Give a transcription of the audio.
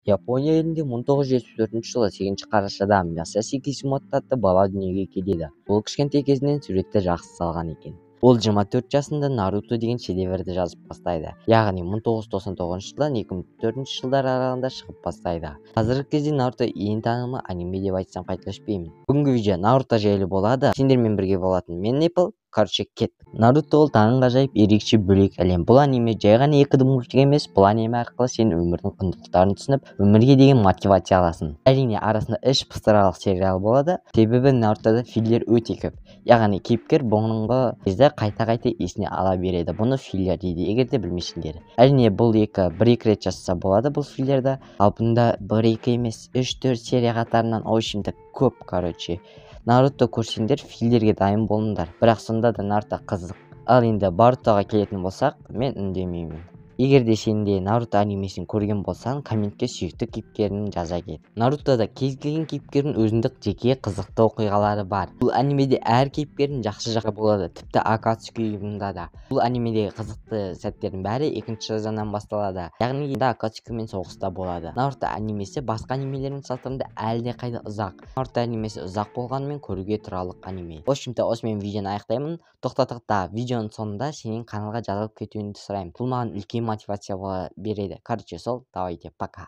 Yaponiya elinde 1974 жылы 8 қарашада Masashi Kishimoto атты бала дүниеге келеді. Ол кішкентай кезінен суретті жақсы салған екен. Ол 24 жасында Наруто деген шедеврді жазып бастайды. Яғни 1999 жылдан 2004 жылдар аралығында шығып бастайды. Қазіргі кезде Наруто ең танымы аниме деп айтсам қателеспеймін. Бүгінгі видео Наруто жайлы болады. Сендермен бірге болатын мен Apple. Короче, кет. Наруто ол таңғажайып ерекше бөлек әлем. Бұл аниме жай ғана 2D мультик емес. Бұл аниме арқылы сен өмірдің құндылықтарын түсініп, өмірге деген мотивация аласың. Әрине, арасында іш пыстырарлық сериал болады. Себебі Нарутода филлер өте көп. Яғни кейіпкер бұрынғы кезде қайта-қайта есіне ала береді. Бұны филлер дейді, егер де білмесеңдер. Әрине, бұл бір-екі рет жасаса болады бұл филлерді. Ал бұнда 1-2 емес, 3-4 серия қатарынан ойшымды көп, короче. Наруто көрсеңдер, филлерге дайын болыңдар. Бірақ сонда да Наруто қызық. Ал енді Барутоға келетін болсақ, мен үндемеймін. Егер де сен де Наруто анимесін көрген болсаң, комментке сүйікті кейіпкерін жаза кет. Нарутода кез келген кейіпкердің өзіндік жеке қызықты оқиғалары бар. Бұл анимеде әр кейіпкердің жақсы жағы болады, тіпті Акацуки ұйымында да. Бұл анимедегі қызықты сәттердің бәрі екінші жазадан басталады. Яғни енді Акацукимен соғыста болады. Наруто анимесі басқа анимелердің салыстырғанда әлде қайда ұзақ. Наруто анимесі ұзақ болғанымен көруге тұрарлық аниме. Осымен видеоны аяқтаймын. Тоқтатықта видеоның соңында сенің каналға жазылып кетуіңді сұраймын. Бұл маған үлкен мотивация бола береді. Короче, сол, давайте, пока.